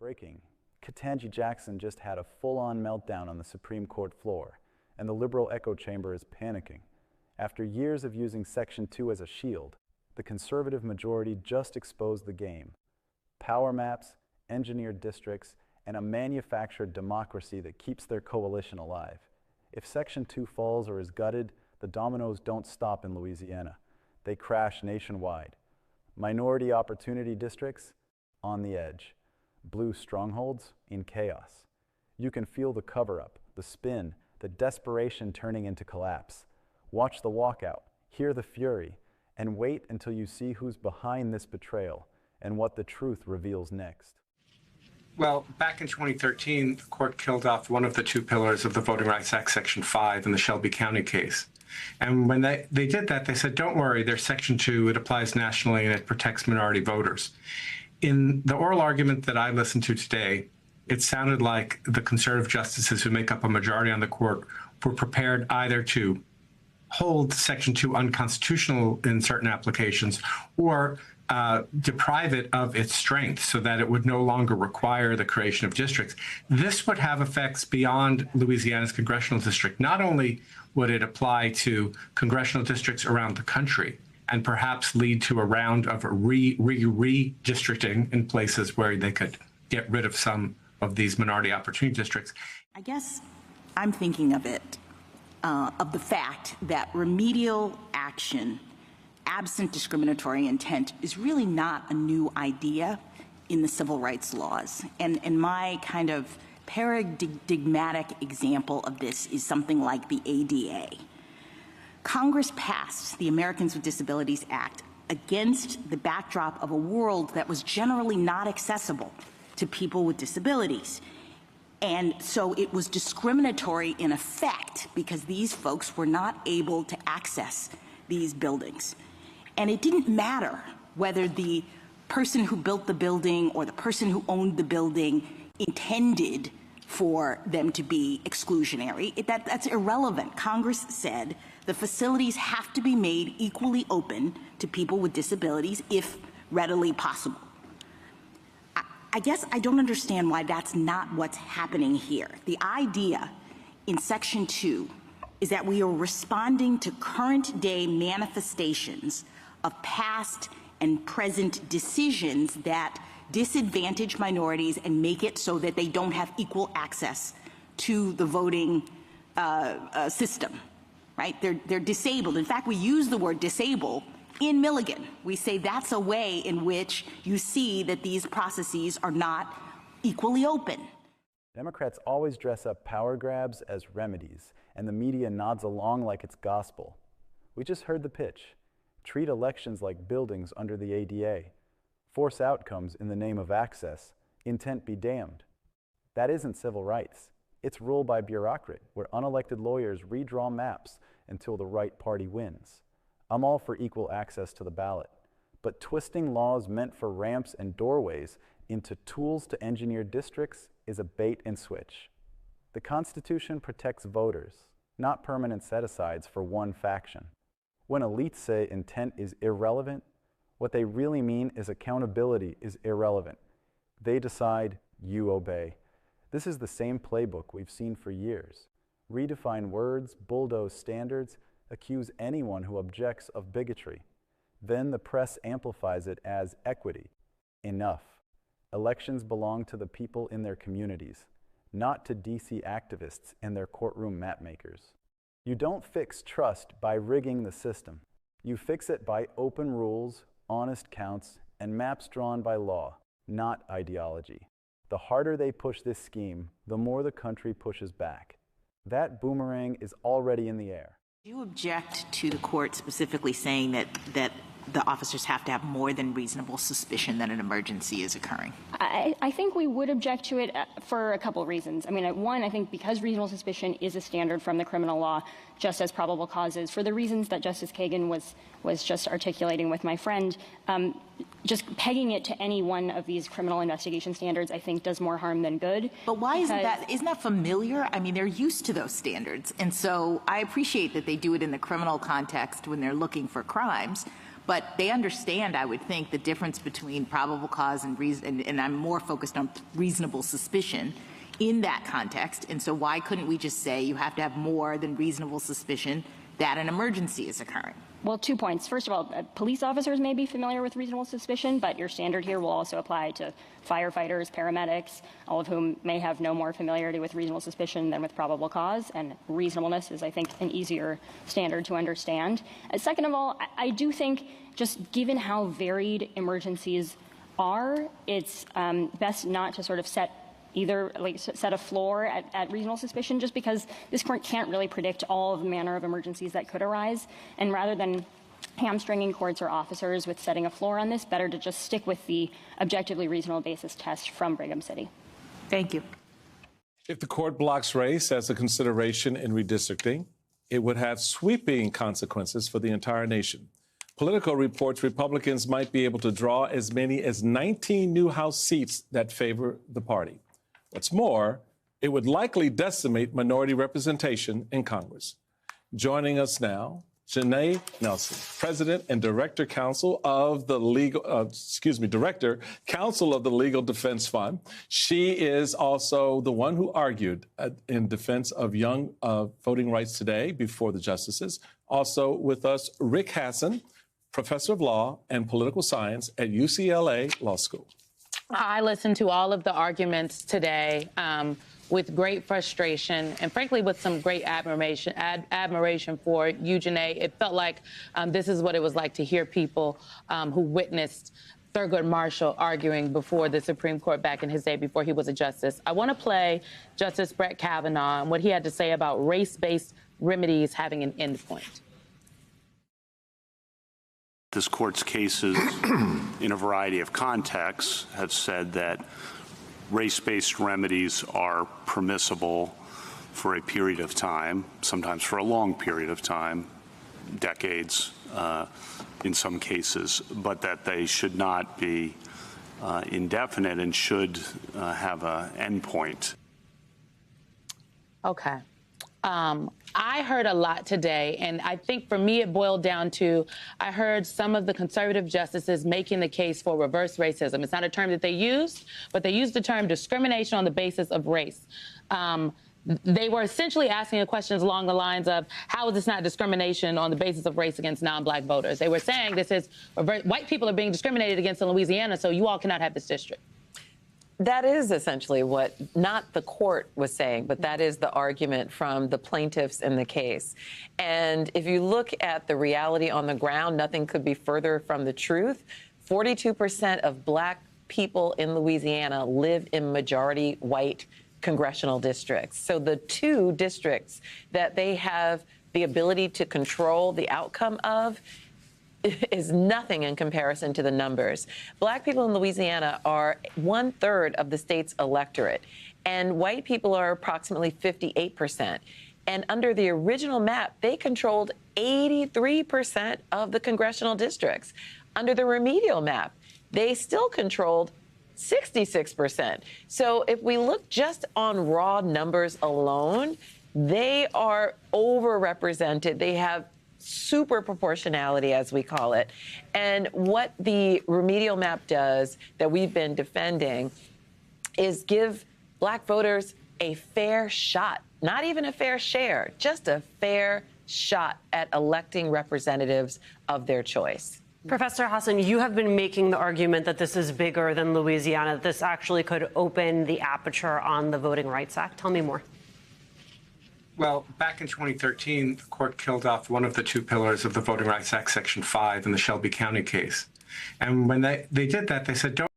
Breaking. Ketanji Jackson just had a full-on meltdown on the Supreme Court floor, and the liberal echo chamber is panicking. After years of using Section 2 as a shield, the conservative majority just exposed the game. Power maps, engineered districts, and a manufactured democracy that keeps their coalition alive. If Section 2 falls or is gutted, the dominoes don't stop in Louisiana. They crash nationwide. Minority opportunity districts on the edge. Blue strongholds in chaos. You can feel the cover-up, the spin, the desperation turning into collapse. Watch the walkout, hear the fury, and wait until you see who's behind this betrayal and what the truth reveals next. Well, back in 2013, the court killed off one of the two pillars of the Voting Rights Act, Section 5, in the Shelby County case. And when they did that, they said, don't worry, there's Section 2, it applies nationally, and it protects minority voters. In the oral argument that I listened to today, it sounded like the conservative justices who make up a majority on the court were prepared either to hold Section 2 unconstitutional in certain applications or deprive it of its strength so that it would no longer require the creation of districts. This would have effects beyond Louisiana's congressional district. Not only would it apply to congressional districts around the country and perhaps lead to a round of redistricting in places where they could get rid of some of these minority opportunity districts. I guess I'm thinking of it, of the fact that remedial action absent discriminatory intent is really not a new idea in the civil rights laws. And my kind of paradigmatic example of this is something like the ADA. Congress passed the Americans with Disabilities Act against the backdrop of a world that was generally not accessible to people with disabilities. And so it was discriminatory in effect because these folks were not able to access these buildings. And it didn't matter whether the person who built the building or the person who owned the building intended for them to be exclusionary. That's irrelevant. Congress said the facilities have to be made equally open to people with disabilities if readily possible. I guess I don't understand why that's not what's happening here. The idea in Section 2 is that we are responding to current day manifestations of past and present decisions that disadvantage minorities and make it so that they don't have equal access to the voting system, right? They're disabled. In fact, we use the word disable in Milligan. We say that's a way in which you see that these processes are not equally open. Democrats always dress up power grabs as remedies, and the media nods along like it's gospel. We just heard the pitch. Treat elections like buildings under the ADA. Force outcomes in the name of access. Intent be damned. That isn't civil rights. It's rule by bureaucrat, where unelected lawyers redraw maps until the right party wins. I'm all for equal access to the ballot, but twisting laws meant for ramps and doorways into tools to engineer districts is a bait and switch. The Constitution protects voters, not permanent set-asides for one faction. When elites say intent is irrelevant, what they really mean is accountability is irrelevant. They decide, you obey. This is the same playbook we've seen for years. Redefine words, bulldoze standards, accuse anyone who objects of bigotry. Then the press amplifies it as equity. Enough. Elections belong to the people in their communities, not to DC activists and their courtroom mapmakers. You don't fix trust by rigging the system. You fix it by open rules, honest counts, and maps drawn by law, not ideology. The harder they push this scheme, the more the country pushes back. That boomerang is already in the air. Do you object to the court specifically saying that the officers have to have more than reasonable suspicion that an emergency is occurring? I think we would object to it for a couple of reasons. I mean, one, I think because reasonable suspicion is a standard from the criminal law, just as probable causes, for the reasons that Justice Kagan was just articulating with my friend, just pegging it to any one of these criminal investigation standards, I think, does more harm than good. But why isn't that? Isn't that familiar? I mean, they're used to those standards. And so I appreciate that they do it in the criminal context when they're looking for crimes. But they understand, I would think, the difference between probable cause and reason, and I'm more focused on reasonable suspicion in that context. And so why couldn't we just say you have to have more than reasonable suspicion that an emergency is occurring? Well, 2 points. First of all, police officers may be familiar with reasonable suspicion, but your standard here will also apply to firefighters, paramedics, all of whom may have no more familiarity with reasonable suspicion than with probable cause, and reasonableness is, I think, an easier standard to understand. Second of all, I do think, just given how varied emergencies are, it's best not to sort of set a floor at reasonable suspicion, just because this court can't really predict all of the manner of emergencies that could arise. And rather than hamstringing courts or officers with setting a floor on this, better to just stick with the objectively reasonable basis test from Brigham City. Thank you. If the court blocks race as a consideration in redistricting, it would have sweeping consequences for the entire nation. Politico reports Republicans might be able to draw as many as 19 new House seats that favor the party. What's more, it would likely decimate minority representation in Congress. Joining us now, Janae Nelson, President and Director Counsel of the Director Counsel of the Legal Defense Fund. She is also the one who argued in defense of young voting rights today before the justices. Also with us, Rick Hassan, Professor of Law and Political Science at UCLA Law School. I listened to all of the arguments today with great frustration and, frankly, with some great admiration for you, Janae. It felt like this is what it was like to hear people who witnessed Thurgood Marshall arguing before the Supreme Court back in his day before he was a justice. I want to play Justice Brett Kavanaugh and what he had to say about race-based remedies having an endpoint. This court's cases in a variety of contexts have said that race-based remedies are permissible for a period of time, sometimes for a long period of time, decades in some cases, but that they should not be indefinite and should have an endpoint. Okay. I heard a lot today, and I think for me it boiled down to I heard some of the conservative justices making the case for reverse racism. It's not a term that they used, but they used the term discrimination on the basis of race. They were essentially asking questions along the lines of, how is this not discrimination on the basis of race against non-black voters? They were saying this is white people are being discriminated against in Louisiana, so you all cannot have this district. That is essentially what not the court was saying, but that is the argument from the plaintiffs in the case. And if you look at the reality on the ground, nothing could be further from the truth. 42% of black people in Louisiana live in majority white congressional districts. So the two districts that they have the ability to control the outcome of is nothing in comparison to the numbers. Black people in Louisiana are 1/3 of the state's electorate, and white people are approximately 58%. And under the original map, they controlled 83% of the congressional districts. Under the remedial map, they still controlled 66%. So if we look just on raw numbers alone, they are overrepresented. They have super proportionality, as we call it. And what the remedial map does that we've been defending is give black voters a fair shot, not even a fair share, just a fair shot at electing representatives of their choice. Professor Hassan, you have been making the argument that this is bigger than Louisiana, that this actually could open the aperture on the Voting Rights Act. Tell me more. Well, back in 2013, the court killed off one of the two pillars of the Voting Rights Act, Section 5, in the Shelby County case. And when they did that, they said, don't